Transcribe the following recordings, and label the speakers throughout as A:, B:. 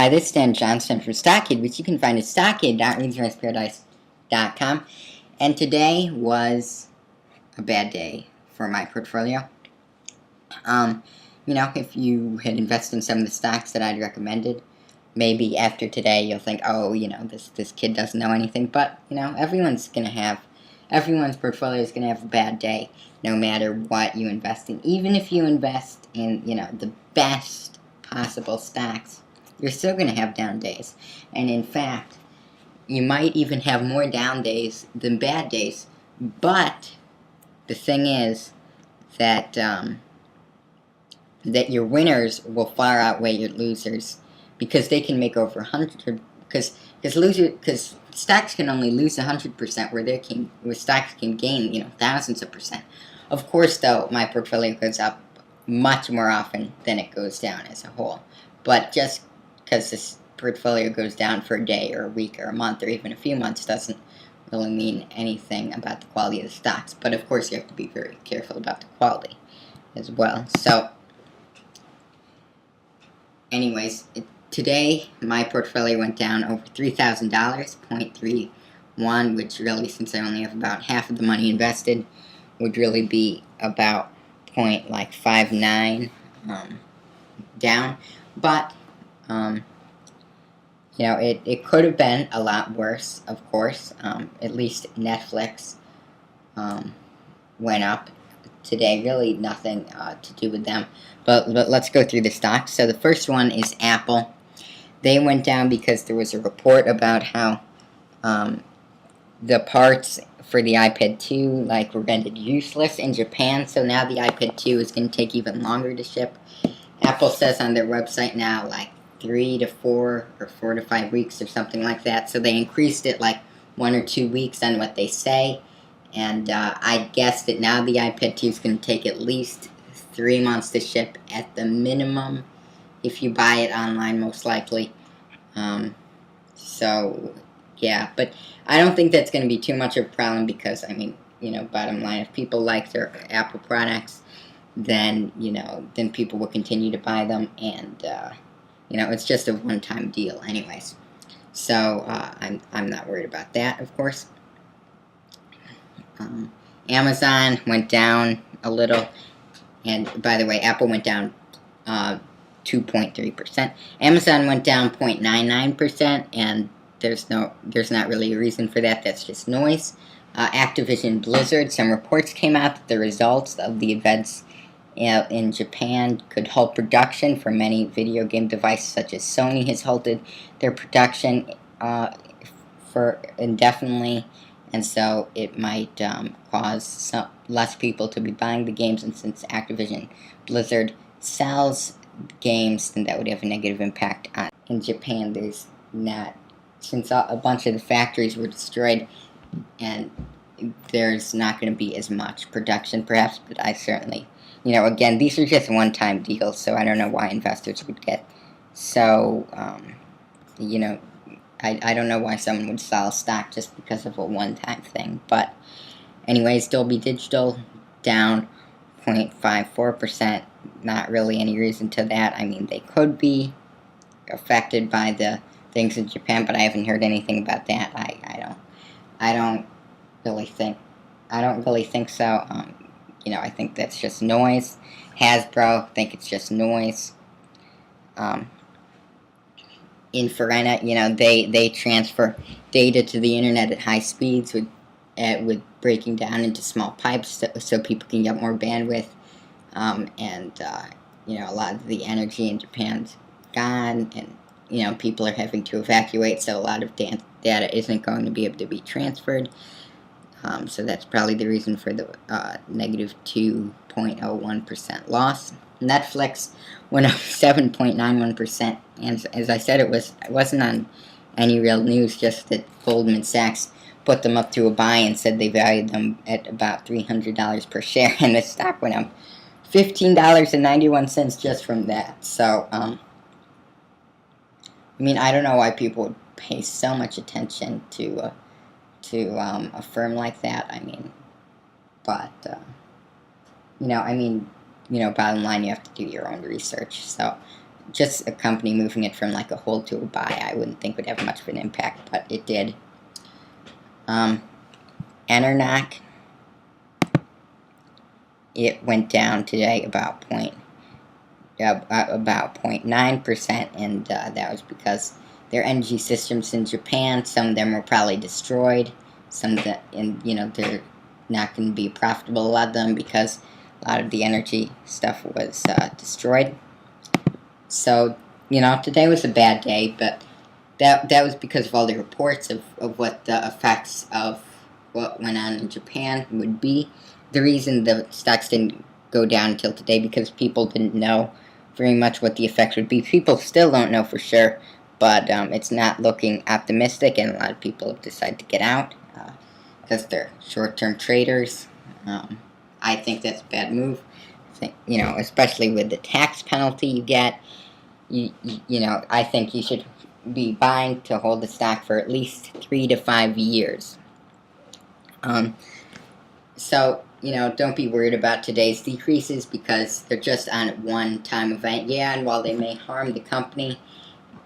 A: Hi, this is Dan Johnson from Stockade, which you can find at stockade.readsparadise.com. And today was a bad day for my portfolio. If you had invested in some of the stocks that I'd recommended, maybe after today you'll think, oh, this kid doesn't know anything. But, everyone's portfolio is going to have a bad day no matter what you invest in. Even if you invest in, the best possible stocks, you're still going to have down days. And in fact, you might even have more down days than bad days. But the thing is that that your winners will far outweigh your losers, because they can make over 100. Because stocks can only lose 100%, where stocks can gain thousands of percent. Of course, though, my portfolio goes up much more often than it goes down as a whole. But just because this portfolio goes down for a day or a week or a month or even a few months doesn't really mean anything about the quality of the stocks. But of course, you have to be very careful about the quality as well. So, anyways, today my portfolio went down over $3,000, 0.31, which really, since I only have about half of the money invested, would really be about 0.59 down. But it could have been a lot worse, of course. At least Netflix went up today. Really nothing to do with them. But let's go through the stocks. So the first one is Apple. They went down because there was a report about how the parts for the iPad 2 were rendered useless in Japan. So now the iPad 2 is going to take even longer to ship. Apple says on their website now 3 to 4 or 4 to 5 weeks or something like that. So they increased it 1 or 2 weeks on what they say. And I guess that now the iPad 2 is going to take at least 3 months to ship at the minimum, if you buy it online, most likely. Yeah, but I don't think that's going to be too much of a problem because, bottom line, if people like their Apple products, then people will continue to buy them, and it's just a one-time deal anyways. So I'm not worried about that, of course. Amazon went down a little, and by the way, Apple went down 2.3%. Amazon went down 0.99%, and there's not really a reason for that. That's just noise. Activision Blizzard, some reports came out that the results of the events in Japan could halt production for many video game devices, such as Sony has halted their production for indefinitely, and so it might cause less people to be buying the games. And since Activision Blizzard sells games, then that would have a negative impact on. In Japan, there's not, since a bunch of the factories were destroyed, and there's not going to be as much production, perhaps. But I certainly, again, these are just one-time deals, so I don't know why investors would get so, I don't know why someone would sell a stock just because of a one-time thing. But anyways, Dolby Digital down 0.54%. Not really any reason to that. They could be affected by the things in Japan, but I haven't heard anything about that. I don't really think so. I think that's just noise. Hasbro, think it's just noise. Infinera, they transfer data to the internet at high speeds with breaking down into small pipes so people can get more bandwidth. A lot of the energy in Japan's gone, and people are having to evacuate, so a lot of data isn't going to be able to be transferred. So that's probably the reason for the negative 2.01% loss. Netflix went up 7.91%, and as I said, it wasn't on any real news, just that Goldman Sachs put them up to a buy and said they valued them at about $300 per share, and the stock went up $15.91 just from that. So, I don't know why people would pay so much attention to a firm like that. Bottom line, you have to do your own research. So, just a company moving it from like a hold to a buy, I wouldn't think would have much of an impact, but it did. Enernac, it went down today about 0.9%, and that was because their energy systems in Japan, some of them were probably destroyed, some of that, and they're not going to be profitable, a lot of them, because a lot of the energy stuff was destroyed. So, today was a bad day, but that was because of all the reports of what the effects of what went on in Japan would be. The reason the stocks didn't go down until today, because people didn't know very much what the effects would be. People still don't know for sure, but it's not looking optimistic, and a lot of people have decided to get out because they're short-term traders. I think that's a bad move. Especially with the tax penalty you get. I think you should be buying to hold the stock for at least 3 to 5 years. So, don't be worried about today's decreases, because they're just on a one-time event. Yeah, and while they may harm the company,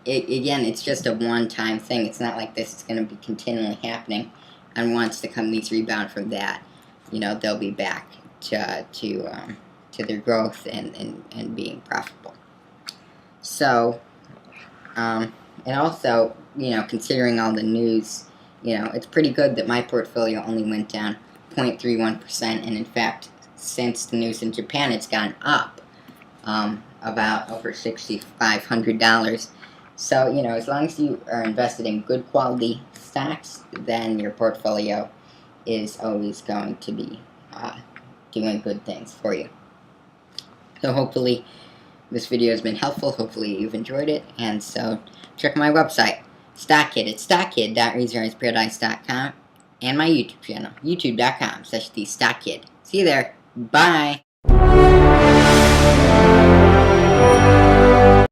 A: it's just a one-time thing. It's not like this is going to be continually happening. And once the companies rebound from that, they'll be back to their growth and being profitable. So, and also, considering all the news, it's pretty good that my portfolio only went down 0.31%, and in fact, since the news in Japan, it's gone up about over $6,500. So, as long as you are invested in good quality stocks, then your portfolio is always going to be doing good things for you. So hopefully this video has been helpful. Hopefully you've enjoyed it. And so check my website, StockKid. It's stockkid.reserveparadise.com, and my YouTube channel, youtube.com/theStockKid. See you there. Bye.